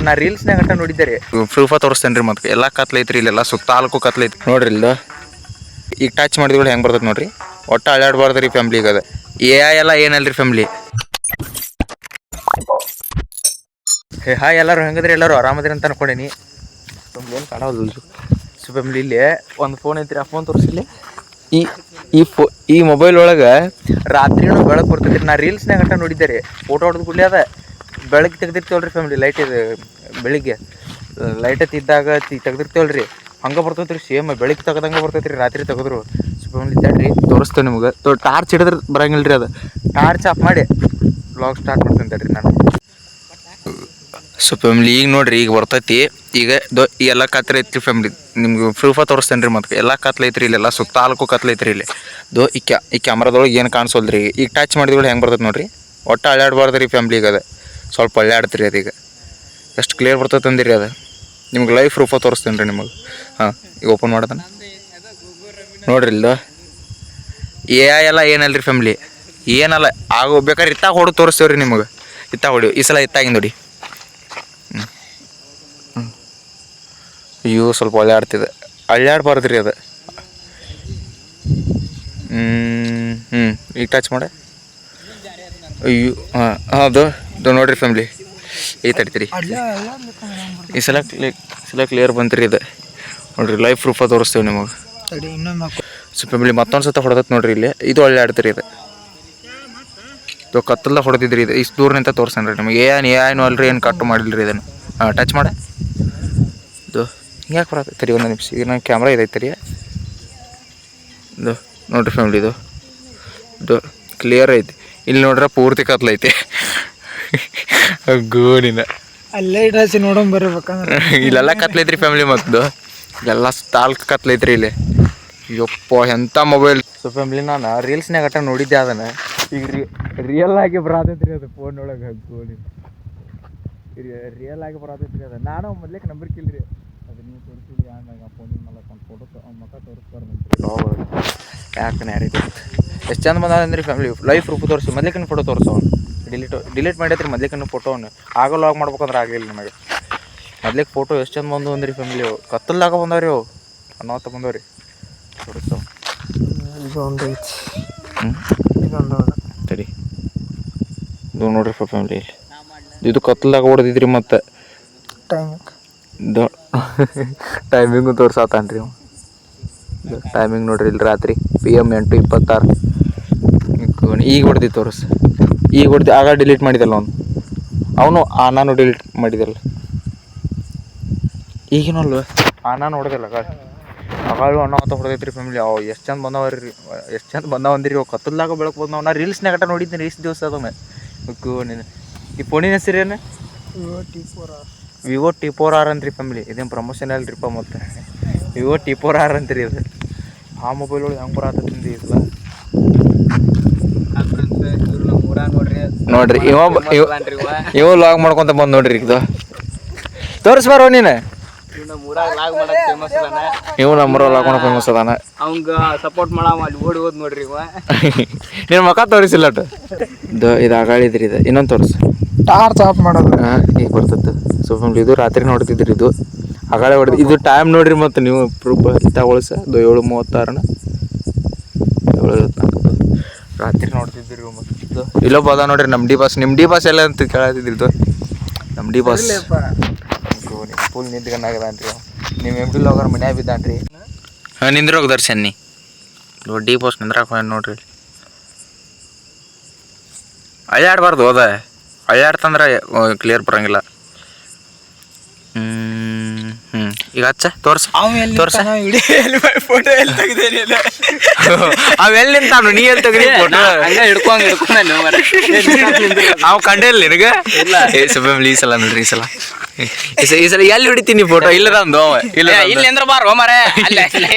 ನಾ ರೀಲ್ಸ್ನಾಗ ಗಂಟ ನೋಡಿದ್ದೆ ಪ್ರೂಫ ತೋರಿಸ್ತೇನೆ ರೀ. ಮತ್ತೆ ಎಲ್ಲ ಕತ್ಲೈತ್ರಿ, ಇಲ್ಲೆಲ್ಲ ಸುತ್ತಾಲ್ಕು ಕತ್ಲೈತಿ ನೋಡ್ರಿ. ಇಲ್ಲ ಈಗ ಟಚ್ ಮಾಡಿದ್ಗಳು ಹೆಂಗೆ ಬರ್ತದೆ ನೋಡ್ರಿ. ಒಟ್ಟು ಅಳ್ಳಾಡ್ಬಾರ್ದು ರೀ ಫ್ಯಾಮ್ಲಿಗೆ. ಅದು ಎಲ್ಲ ಏನಲ್ರಿ ಫ್ಯಾಮ್ಲಿ. ಹಾಯ್ ಎಲ್ಲರೂ ಹೆಂಗದ್ರಿ? ಎಲ್ಲರೂ ಆರಾಮದ್ರಿ ಅಂತ ಅನ್ಕೊಂಡೇನಿ. ಏನು ಕಾಣೋದು ಸೊ ಫ್ಯಾಮ್ಲಿ, ಇಲ್ಲಿ ಒಂದು ಫೋನ್ ಐತ್ರಿ. ಆ ಫೋನ್ ತೋರಿಸಿಲ್ಲಿ. ಈ ಮೊಬೈಲ್ ಒಳಗೆ ರಾತ್ರಿನೂ ಬೆಳಕು ಬರ್ತೈತಿ. ನಾ ರೀಲ್ಸ್ನಾಗ ಗಂಟ ನೋಡಿದ್ದೆ ರೀ. ಫೋಟೋ ಹೊಡೆದು ಕೂಡಲೇ ಅದ ಬೆಳಗ್ಗೆ ತೆಗ್ದಿರ್ತೀವಲ್ರಿ ಫ್ಯಾಮ್ಲಿ. ಲೈಟ್ ಇದೆ ಬೆಳಿಗ್ಗೆ ಲೈಟ್ ಇದ್ದಾಗ ತೆಗ್ದಿರ್ತೀವಲ್ರಿ, ಹಂಗೆ ಬರ್ತೈತೆ ರೀ. ಸೇಮ್ ಬೆಳಿಗ್ಗೆ ತೆಗ್ದಂಗೆ ಬರ್ತೈತೆ ರೀ ರಾತ್ರಿ ತೆಗೆದ್ರು. ಸೊ ಫ್ಯಾಮ್ಲಿ ತಡ್ರಿ ತೋರಿಸ್ತೇವೆ ನಿಮ್ಗೆ. ಟಾರ್ಚ್ ಹಿಡಿದ್ರೆ ಬರಂಗಿಲ್ಲ ರೀ. ಅದು ಟಾರ್ಚ್ ಆಫ್ ಮಾಡಿ ವ್ಲಾಗ್ ಸ್ಟಾರ್ಟ್ ಮಾಡ್ತೇನೆ ತಡ್ರಿ ನಾನು. ಸೊ ಫ್ಯಾಮ್ಲಿ ಈಗ ನೋಡ್ರಿ, ಈಗ ಬರ್ತೈತಿ. ಈಗ ಎಲ್ಲ ಕತ್ಲೆ ಐತ್ರಿ ಫ್ಯಾಮ್ಲಿ. ನಿಮ್ಗೆ ಪ್ರೂಫ ತೋರಿಸ್ತೇನೆ ರೀ. ಮತ್ತೆ ಎಲ್ಲ ಕತ್ಲೈತ್ರಿ, ಇಲ್ಲೆಲ್ಲ ಸುತ್ತಾಲ್ಕು ಕತ್ಲೈತ್ರಿ. ಇಲ್ಲಿ ಈ ಕ್ಯಾಮ್ರಾದೊಳಗೆ ಏನು ಕಾಣಿಸೋಲ್ರಿ. ಈಗ ಟಚ್ ಮಾಡಿದ್ಗಳು ಹೆಂಗೆ ಬರ್ತೈತೆ ನೋಡ್ರಿ. ಒಟ್ಟು ಅಳ್ಳಾಡ್ಬಾರ್ದು ರೀ ಫ್ಯಾಮ್ಲಿಗೆ. ಅದು ಸ್ವಲ್ಪ ಅಳ್ಳಾಡ್ತೀರಿ. ಅದೀಗ ಎಷ್ಟು ಕ್ಲಿಯರ್ ಬರ್ತೈತೆ ಅಂದಿರಿ. ಅದು ನಿಮ್ಗೆ ಲೈವ್ ಪ್ರೂಫ ತೋರಿಸ್ತೇನೆ ರೀ ನಿಮಗೆ. ಹಾಂ, ಈಗ ಓಪನ್ ಮಾಡೋದನ್ನ ನೋಡ್ರಿ. ಇಲ್ಲ ಎಲ್ಲ ಏನಲ್ರಿ ಫ್ಯಾಮ್ಲಿ, ಏನಲ್ಲ. ಆಗ ಬೇಕಾದ್ರೆ ಇತ್ತಾಗ ಹೊಡೆದು ತೋರಿಸ್ತೇವೆ ರೀ ನಿಮಗೆ. ಇತ್ತಾಗ ಹೊಡಿ. ಈ ಸಲ ಇತ್ತಾಗಿಂದ ನೋಡಿ. ಅಯ್ಯೋ ಸ್ವಲ್ಪ ಅಳ್ಳಾಡ್ತಿದೆ. ಅಳ್ಳಾಡ್ಬಾರ್ದು ರೀ ಅದು. ಈಗ ಟಚ್ ಮಾಡೆ. ಅಯ್ಯೋ ಹಾಂ ಅದು ನೋಡಿರಿ ಫ್ಯಾಮ್ಲಿ. ಈ ತಡಿತೀರಿ. ಈ ಸಲ ಕ್ಲಿಯರ್ ಬಂತ್ರಿ. ಇದು ನೋಡಿರಿ, ಲೈವ್ ಪ್ರೂಫ ತೋರಿಸ್ತೇವೆ ನಿಮಗೆ. ಸೊ ಫ್ಯಾಮ್ಲಿ ಮತ್ತೊಂದು ಸತ ಹೊಡೆದತ್ ನೋಡ್ರಿ. ಇಲ್ಲಿ ಇದು ಅಳ್ಳಾಡ್ತೀರಿ. ಇದು ಕತ್ತಲ್ದಾಗ ಹೊಡೆದಿದ್ರಿ. ಇದು ಇಷ್ಟು ದೂರ ನಿಂತ ತೋರಿಸ್ತೇನೆ ರೀ ನಿಮಗೆ. ಏನು ಅಲ್ರಿ, ಏನು ಕಟ್ಟು ಮಾಡಿಲ್ರಿ ಇದನ್ನು. ಹಾಂ, ಟಚ್ ಮಾಡೆ. ಇದು ಹಿಂಗ್ಯಾಕೆ ಬರತ್ತೆ ರೀ? ಒಂದು ನಿಮಿಷ. ಈಗ ನಾನು ಕ್ಯಾಮ್ರಾ ಇದೈತೆ ರೀ. ಇದು ನೋಡಿರಿ ಫ್ಯಾಮ್ಲಿ, ಇದು ಕ್ಲಿಯರ್ ಐತಿ. ಇಲ್ಲಿ ನೋಡ್ರೆ ಪೂರ್ತಿ ಕತ್ಲೈತಿ. ಗೋಣಿನ ಅಲ್ಲೇ ಇಡಾಸಿ ನೋಡೋಣ ಬರ್ಬೇಕಂದ್ರೆ ಇಲ್ಲೆಲ್ಲ ಕತ್ಲೈತ್ರಿ ಫ್ಯಾಮ್ಲಿ. ಮತ್ತು ಎಲ್ಲ ತಾಲ್ಕು ಕತ್ಲೈತ್ರಿ ಇಲ್ಲಿ. ಯಪ್ಪ ಎಂಥ ಮೊಬೈಲ್. ಸೊ ಫ್ಯಾಮ್ಲಿ, ನಾನು ರೀಲ್ಸ್ನಾಗ ಗಟ್ಟ ನೋಡಿದ್ದೆ ಅದನ್ನು. ಈಗ ರಿಯಲ್ ಆಗಿ ಬರತೈತ್ರಿ ಅದು ಫೋನೊಳಗೆ. ಗೋಣಿ ರಿಯಲ್ ಆಗಿ ಬರತೈತ್ರಿ ಅದು. ನಾನು ಮೊದ್ಲೇಕೆ ನಂಬಿರ್ಕಿಲ್ರಿ. ಅದು ನೀವು ತೋರಿಸಿದ್ರಿ ಆಮೇಲೆ ಆ ಫೋನಿನ ಮೇಲೆ ಒಂದು ಫೋಟೋ ಮಕ್ಕ ತೋರಿಸ್ಬಾರ್ದು ಯಾಕೆ ಯಾರಿಗೆ ಎಷ್ಟು ಚಂದ ಬಂದಂದ್ರಿ ಫ್ಯಾಮ್ಲಿ. ಲೈಫ್ ರೂಪ ತೋರಿಸಿ ಮೊದ್ಲೇಕನ್ನು ಫೋಟೋ ತೋರಿಸೋನು. ಡಿಲೀಟ್ ಮಾಡೈತ್ರಿ ಮೊದ್ಲೇಕನ್ನು ಫೋಟೋವನ್ನು. ಆಗ ಲಾಗ್ ಮಾಡ್ಬೇಕಂದ್ರೆ ಆಗಲಿಲ್ಲ ನನಗೆ. ಮೊದ್ಲೇಕೆ ಫೋಟೋ ಎಷ್ಟು ಚಂದ ಬಂದು ಅಂದ್ರಿ ಫ್ಯಾಮ್ಲಿ. ಅವು ಕತ್ತಲ್ದಾಗ ಬಂದವ್ರಿ. ಅವು ಅನ್ನೋತ ಬಂದವ್ರಿ. ತೋರಿಸ್ತಾವ ಸರಿ. ಇದು ನೋಡ್ರಿ ಫ್ಯಾಮ್ಲಿ, ಇದು ಕತ್ತಲ್ದಾಗ ಹೊಡೆದಿದ್ರಿ. ಮತ್ತು ಟೈಮಿಂಗು ತೋರ್ಸಾತಾನ್ರಿ. ಟೈಮಿಂಗ್ ನೋಡ್ರಿ. ಇಲ್ಲಿ ರಾತ್ರಿ PM 8:26. ಈಗ ಹೊಡೆದಿ ತೋರಿಸ್. ಈಗ ಹೊಡೆದು ಆಗ ಡಿಲೀಟ್ ಮಾಡಿದಲ್ಲ ಅವನು. ನಾನು ಡಿಲೀಟ್ ಮಾಡಿದಲ್ಲ. ಈಗಿನಲ್ವ ನಾನು ಹೊಡೆದಿಲ್ಲ. ಅಗಳು ಅಣ್ಣ ಹೊಡೆದೈತ್ರಿ ಫ್ಯಾಮಿಲಿ. ಅವು ಎಷ್ಟು ಚಂದ ಬಂದವ್ರಿ. ಎಷ್ಟು ಚಂದ ಬಂದವಂದಿರಿ. ಅವು ಕತ್ತಲ್ದಾಗ ಬೆಳಕು ಬಂದವು. ನಾ ರೀಲ್ಸ್ನಾಗ ಗಟ್ಟ ನೋಡಿದ್ದೀನಿ ಇಷ್ಟು ದಿವಸ. ಅದೊಮ್ಮೆ ನೀನು ಈ ಫೋನಿನ ಹೆಸರು ಏನು? Vivo T4R ಅಂತ್ರಿ ಫ್ಯಾಮಿಲಿ. ಇದೇನು ಪ್ರಮೋಷನ್ ಅಲ್ರಿಪ್ಪ. ಮತ್ತು Vivo T4R ಅಂತೀರಿ. ಇದು ಆ ಮೊಬೈಲ್ ಒಳಗೆ ಹೆಂಗೆ ಬರತ್ತಂದು ಇಲ್ಲ ನೋಡ್ರಿ. ಇವ ಲಾಗ್ ಮಾಡ್ಕೊಂತ ಬಂದು ನೋಡ್ರಿ. ಇದು ತೋರಿಸ್ಬಾರೋ ನೀನು. ಇವ್ ನಮ್ಮರ ಲಾಗ್ ಮಾಡೋ ಫೇಮಸ್ ಅದಾನ. ಅವಂಗ ಸಪೋರ್ಟ್ ಮಾಡವ ಅಲ್ಲಿ ಓಡಿ ಹೋದ್ ನೋಡ್ರಿ. ನೀನು ಮಕ್ಕ ತೋರಿಸಿಲ್ಲ. ಇದು ಆಗಾಳಿದ್ರಿ. ಇದು ಇನ್ನೊಂದು ತೋರಿಸು. ಟಾರ್ಚ್ ಆಫ್ ಮಾಡೋದು. ಈಗ ಬರ್ತದೆ. ಸೊ ಫ್ಯಾಮ್ಲಿ, ಇದು ರಾತ್ರಿ ನೋಡ್ತಿದ್ರಿ. ಇದು ಆಗಾಳೆ ಹೊಡೆದು. ಇದು ಟೈಮ್ ನೋಡ್ರಿ. ಮತ್ತು ನೀವು ಪ್ರೂಫ್ ತಗೊಳ್ಸ. ಅದು 7:36 7:24 ರಾತ್ರಿ ನೋಡ್ತಿದ್ರಿ. ಮತ್ತು ಇಲ್ಲೊಬ್ಬ ಅದ ನೋಡ್ರಿ. ನಮ್ಮ ಡಿ ಬಾಸ್ ಎಲ್ಲ ಅಂತ ಕೇಳತ್ತಿದ್ರಿ. ಇದು ನಮ್ಮ ಡಿ ಬಾಸ್ ಫುಲ್ ನಿಂತ್ಕೊಂಡಾಗದಾನ್ರಿ. ನಿಮ್ಮ MD ಲೋಗರ್ ಮನ್ಯಾಗ ಬಿದ್ದಾನ್ರಿ. ಹಾಂ, ನಿಂದ್ರೋಗ ದರ್ಶನ್ ನೀ ಡಿ ಬಾಸ್ ನಿಂದ್ರಾಕ ನೋಡ್ರಿ. ಅಳ್ಳಾಡ್ಬಾರ್ದು. ಅದ ಅಳ್ಳಾಡ್ತಂದ್ರೆ ಕ್ಲಿಯರ್ ಬರಂಗಿಲ್ಲ. ಈಗ ಹಚ್ಚ ತೋರ್ಸ. ಫೋಟೋ ಎಲ್ಲಿ ತೆಗ್ದೇನಿಲ್ಲ. ಅವೆಲ್ಲಿ ನಿಂತಾನು? ನೀ ಎಲ್ಲಿ ತೆಗ್ದಿ ಫೋಟೋ? ಅವ್ ಕಂಡಿಲ್ಲ ನಿನಗೆ? ಈ ಸಲ ನೋಡ್ರಿ. ಈ ಸಲ ಎಲ್ಲಿ ಹೊಡಿತೀನಿ ಫೋಟೋ? ಇಲ್ಲ ನಂದು. ಇಲ್ಲ ಇಲ್ಲಿಂದ್ರ ಬಾರೋ ಮಾರ.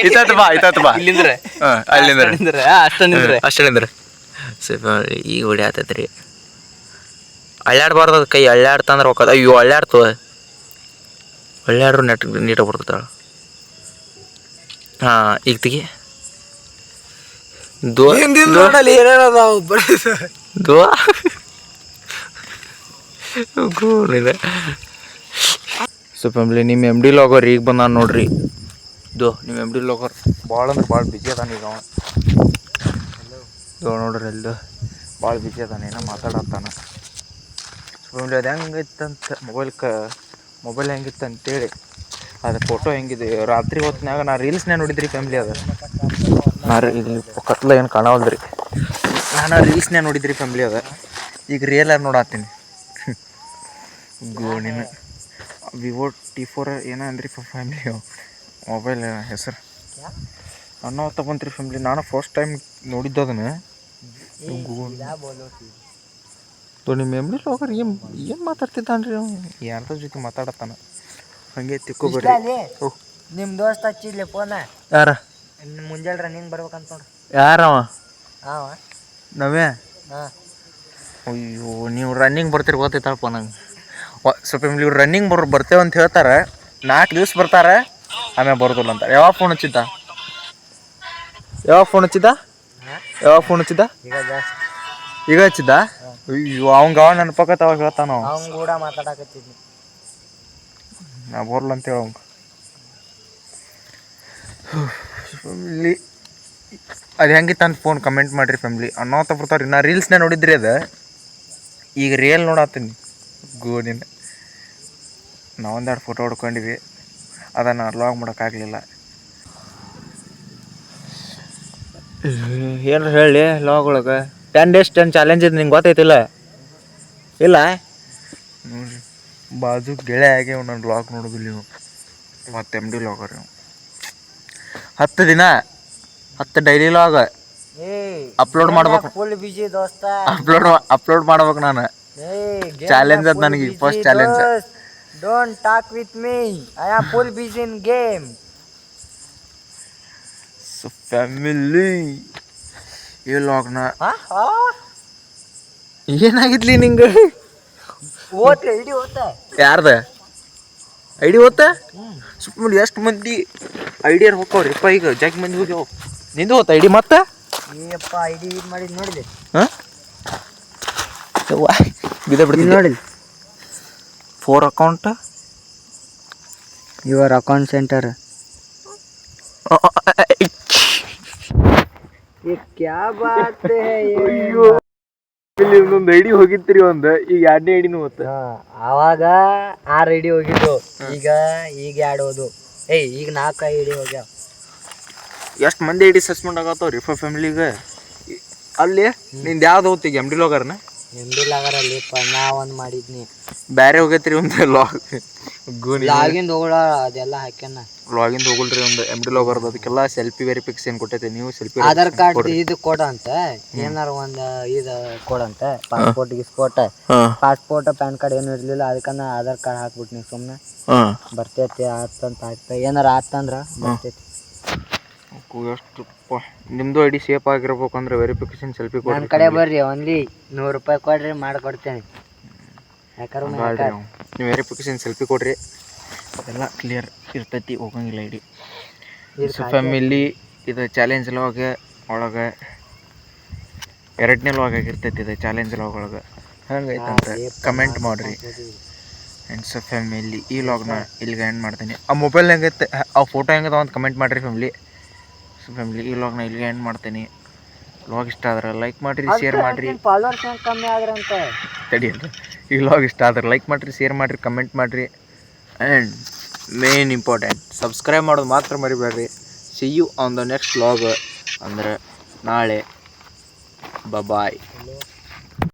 ಬಾ ಇಲ್ಲಿಂದ್ರ. ಅಲ್ಲಿಂದ್ರ ಅಷ್ಟೇ. ಈಗ ಹೊಡಿ ಆತೈತ್ರಿ. ಅಳ್ಳಾಡ್ಬಾರ್ದು. ಕೈ ಅಳ್ಳಾಡ್ತಂದ್ರೆ ಹೋಗೋದು. ಅಯ್ಯೋ ಅಳ್ಳಾಡ್ತು. ಒಳ್ಳೆಯಾಡ್ರು ನೀಟಾಗಿ ಬರ್ತತಾಳ. ಹಾಂ, ಈಗ ತೆಗಿ. ಸೊ ಫ್ಯಾಮ್ಲಿ ನಿಮ್ಮ ಎಮ್ ಡಿ ಲಾಗರ್ ಈಗ ಬಂದಾನ ನೋಡ್ರಿ. ಇದು ನಿಮ್ಮ ಎಮ್ ಡಿ ಲಾಗರ್ ಭಾಳ ಅಂದ್ರೆ ಭಾಳ ಬಿಜಿ ಅದಾನ ಈಗ ಅವ. ಇದು ನೋಡ್ರಿ ಅಲ್ದು ಭಾಳ ಬಿಜಿ ಅದಾನ, ಏನೋ ಮಾತಾಡತ್ತಾನ. ಸೊ ಫ್ಯಾಮ್ಲಿ ಅದು ಹೆಂಗಿತ್ತಂತ ಮೊಬೈಲ್ ಹೆಂಗಿತ್ತು ಅಂತೇಳಿ ಅದು ಫೋಟೋ ಹೆಂಗಿದೆ ರಾತ್ರಿ ಹೊತ್ತಿನಾಗ ನಾ ರೀಲ್ಸ್ನೇ ನೋಡಿದ್ರಿ ಫ್ಯಾಮ್ಲಿ. ಅದು ಇಲ್ಲಿ ಕತ್ಲ ಏನು ಕಾಣವಲ್ದ್ರಿ, ನಾನು ರೀಲ್ಸ್ನೇ ನೋಡಿದ್ರಿ ಫ್ಯಾಮ್ಲಿ. ಅದ ಈಗ ರಿಯಲ್ ಆಗಿ ನೋಡತ್ತೀನಿ. ಗೋಣಿನ ವಿವೋ T4 ಏನೋ ಅಂದ್ರಿ ಫ್ಯಾಮ್ಲಿ ಮೊಬೈಲ್ ಹೆಸರು ಅನ್ನೋತ್ತ ಬಂತ್ರಿ ಫ್ಯಾಮ್ಲಿ. ನಾನು ಫಸ್ಟ್ ಟೈಮ್ ನೋಡಿದ್ದು ಅದನ್ನು. ನಿಮ್ಮ ಎಮ್ ಡಿ ಲಾಗರ್ ಏನು ಮಾತಾಡ್ತಿದ್ದಾನ್ರಿ ಅವ್ನು, ಯಾರ್ದ್ರ ಜೊತೆ ಮಾತಾಡತ್ತಾನ ಹಂಗೆ ತಿಕ್ಕೋಬೇಡ್ರಿ. ಓಹ್ ನಿಮ್ಮ ದೋಸ್ತ ಹಚ್ಚಿದ್ಲೆ ಫೋನ. ಯಾರ ಮುಂಜಾನೆ ರನ್ನಿಂಗ್ ಬರ್ಬೇಕಂತ ನೋಡ್ರಿ. ಯಾರವ? ಹಾಂ ನಾವೇ? ಹಾಂ. ಅಯ್ಯೋ ನೀವು ರನ್ನಿಂಗ್ ಬರ್ತೀರಿ ಗೊತ್ತೈತಪ್ಪ ನಂಗೆ. ಸ್ವಲ್ಪ ಇವ್ರು ರನ್ನಿಂಗ್ ಬರ್ತೇವೆ ಅಂತ ಹೇಳ್ತಾರೆ, 4 ದಿವ್ಸ ಬರ್ತಾರೆ, ಆಮೇಲೆ ಬರೋದಿಲ್ಲ ಅಂತಾರೆ. ಯಾವಾಗ ಫೋನ್ ಹಚ್ಚಿದ್ದ? ಯಾವಾಗ ಫೋನ್ ಹಚ್ಚಿದ್ದ? ಈಗ ಹಚ್ಚಿದ್ದ? ಅಯ್ಯೋ ಅವಂಗ ನೆನಪಕತ್ತ ಅವಾಗ ಹೇಳ್ತಾನ. ಅವ್ನು ಕೂಡ ಮಾತಾಡಕತ್ತಿದ್ನಿ. ನಾ ಬರಲ್ಲ ಅಂತೇಳಿ ಅವಂಗ. ಫ್ಯಾಮ್ಲಿ ಅದು ಹೆಂಗಿತ್ತು ಅಂತ ಫೋನ್ ಕಮೆಂಟ್ ಮಾಡಿರಿ ಫ್ಯಾಮ್ಲಿ. ಅನ್ನೋತ ಬರ್ತಾವ್ರಿ. ನಾ ರೀಲ್ಸ್ನೇ ನೋಡಿದ್ರಿ ಅದು, ಈಗ ರಿಯಲ್ ನೋಡತ್ತೀನಿ. ಗೋಣಿನ ನಾವೊಂದೆರಡು ಫೋಟೋ ಹೊಡ್ಕೊಂಡಿವಿ, ಅದನ್ನು ಲಾಗ್ ಮಾಡೋಕ್ಕಾಗಲಿಲ್ಲ. ಏನಾರು ಹೇಳಿ ಲಾಗ್ ಒಳಗೆ 10 days 10 ಚಾಲೆಂಜ್ ಇದು ನಿಂಗೆ ಗೊತ್ತೈತಿಲ್ಲ? ಇಲ್ಲ ನೋಡಿರಿ ಬಾಜು ಗೆಳೆ ಆಗಿ ನನ್ನ ಲಾಗ್ ನೋಡೋದಿಲ್ಲ ನೀವು. ಮತ್ತು ಎಮ್ ಡಿ ಲಾಗರ್ 10 ದಿನ 10 ಡೈಲಿ ಲಾಗ್ ಅಪ್ಲೋಡ್ ಮಾಡ್ಬೇಕು. ಫುಲ್ ಬಿಜಿ ದೋಸ್ತ. ಅಪ್ಲೋಡ್ ಮಾಡ್ಬೇಕು ನಾನು. ಚಾಲೆಂಜ್ ಅದು ನನಗೆ first challenge. Don't talk with me, I am full busy in game. So family ಈ ಲಾಗ್ನ ಏನಾಗಿದ್ಲಿ ನಿಂಗೆ? ಓದ್ತೆ ಇಡೀ ಓದ್ತೆ. ಯಾರ್ದ ಐಡಿ ಓದ್ತ? ಸುಮ್ಮನೆ ಎಷ್ಟು ಮಂದಿ ಐಡಿಯಾರು ಹೋಗ್ತಾವ್ರಿಪ್ಪ ಈಗ, ಜಾಕ್ ಮಂದಿ ಹೋಗ್ಯಾವ. ನಿಂದು ಓದ್ತ ಐಡಿ ಮತ್ತೆ? ಏಪ್ಪ ಐಡಿ ಇದು ಮಾಡಿದ್ದು ನೋಡಿದೆ. ಹಾಂ ಬಿಡ್ತೀನಿ ನೋಡಿಲ್ಲ. 4 ಅಕೌಂಟ್ ಯುವರ್ ಅಕೌಂಟ್ ಸೆಂಟರ್. ಕ್ಯಾ ಬಾತ್ ಹೈ. ಅಯ್ಯೋ ಇಲ್ಲಿ ಒಂದೊಂದು ಐಡಿ ಹೋಗಿತ್ರಿ, ಒಂದು ಈಗ 2ನೇ ಐಡಿನೂ ಹೋಗ್ತ. ಆವಾಗ 6 ಐಡಿ ಹೋಗಿದ್ದು, ಈಗ 2 ಹೋದು. ಈಗ 4 ಐಡಿ ಹೋಗ್ಯಾವ. ಎಷ್ಟು ಮಂದಿ ಐಡಿ ಸಸ್ಪೆಂಡ್ ಆಗತ್ತವ್ರಿ ಫ್ಯಾಮಿಲಿಗೆ. ಅಲ್ಲಿ ನಿಂದು ಯಾವ್ದು ಹೋಗ್ತೀಗ ಎಮ್ ಡಿ ಲಾಗರ್ನ? ಎಮ್ ಡಿ ಲಾಗರಲ್ಲಿ ನಾ ಒಂದು ಮಾಡಿದ್ನಿ. ಬೇರೆ ಹೋಗೈತ್ರಿ ಒಂದು ಲಾಗ್ ಲಾಗಿಂದ ಹೋಗಳ ಅದೆಲ್ಲ ಹಾಕ್ಯಾನ. ಲಾಗಿಂದ ಹೋಗಲ್ರಿ ಒಂದು ಎಮ್ ಡಿ ಲಾಗರ್ದು. ಅದಕ್ಕೆಲ್ಲ ಸೆಲ್ಫಿ ವೆರಿಫಿಕೇಶನ್ ಕೊಟ್ಟೈತೆ. ನೀವು ಸೆಲ್ಫಿ ಆಧಾರ್ ಕಾರ್ಡ್ ಇದು ಕೊಡಂತ, ಏನಾರ ಒಂದು ಇದು ಕೊಡಂತ. ಪಾಸ್ಪೋರ್ಟ್ ಪ್ಯಾನ್ ಕಾರ್ಡ್ ಏನು ಇರಲಿಲ್ಲ, ಅದಕ್ಕೆ ನಾ ಆಧಾರ್ ಕಾರ್ಡ್ ಹಾಕ್ಬಿಟ್ನಿ ಸುಮ್ಮನೆ. ಬರ್ತೈತಿ ಆತಂತ ಹಾಕ್ತ, ಏನಾರ ಆತಂದ್ರೆ ಬರ್ತೈತಿ. ಎಷ್ಟಪ್ಪ ನಿಮ್ಮದು ಐಡಿ ಸೇಫ್ ಆಗಿರ್ಬೇಕಂದ್ರೆ ವೆರಿಫಿಕೇಶನ್ ಸೆಲ್ಫಿ ಕೊಡಿ. ನನ್ನ ಕಡೆ ಬರ್ರಿ, ಓನ್ಲಿ 100 ರೂಪಾಯಿ ಕೊಡ್ರಿ ಮಾಡಿಕೊಡ್ತೇನೆ. ಯಾಕಂದ್ರೆ ನೀವು ವೆರಿಫಿಕೇಶನ್ ಸೆಲ್ಫಿ ಕೊಡ್ರಿ, ಅದೆಲ್ಲ ಕ್ಲಿಯರ್ ಇರ್ತೈತಿ, ಹೋಗಂಗಿಲ್ಲ ಐಡಿ. ಸೊ ಫ್ಯಾಮಿಲಿ ಇದು ಚಾಲೆಂಜ್ ಲಾಗ್ ಒಳಗೆ 2ನೇ ಲಾಗ್ ಆಗಿರ್ತೈತಿ. ಇದು ಚಾಲೆಂಜ್ ಲಾಗ್ ಒಳಗೆ ಹಂಗೈತಂತ ಕಮೆಂಟ್ ಮಾಡಿರಿ. ಆ್ಯಂಡ್ ಸೊ ಫ್ಯಾಮಿಲಿ ಈ ಲಾಗ್ನ ಇಲ್ಲಿಗೆ ಎಂಡ್ ಮಾಡ್ತೀನಿ. ಆ ಮೊಬೈಲ್ ಹೆಂಗೈತೆ, ಆ ಫೋಟೋ ಹೆಂಗದ ಅಂತ ಕಮೆಂಟ್ ಮಾಡಿರಿ ಫ್ಯಾಮಿಲಿ. ಸೊ ಫ್ಯಾಮಿಲಿ ಈ ಲಾಗ್ನ ಇಲ್ಲಿಗೆ ಎಂಡ್ ಮಾಡ್ತೀನಿ. ಲಾಗ್ ಇಷ್ಟ ಆದ್ರೆ ಲೈಕ್ ಮಾಡಿರಿ, ಶೇರ್ ಮಾಡಿರಿ. ಫಾಲೋವರ್ಸ್ ಕಮ್ಮಿ ಆಗ್ರಂತೆ ತಡಿಯಲ್ಲ. ಈ ಲಾಗ್ ಇಷ್ಟ ಆದ್ರೆ ಲೈಕ್ ಮಾಡಿರಿ, ಶೇರ್ ಮಾಡಿರಿ, ಕಮೆಂಟ್ ಮಾಡಿರಿ. ಆ್ಯಂಡ್ ಮೇನ್ ಇಂಪಾರ್ಟೆಂಟ್ ಸಬ್ಸ್ಕ್ರೈಬ್ ಮಾಡೋದು ಮಾತ್ರ ಮರಿಬೇಡ್ರಿ. See you on the next log, ಅಂದರೆ ನಾಳೆ. ಬಾಯ್.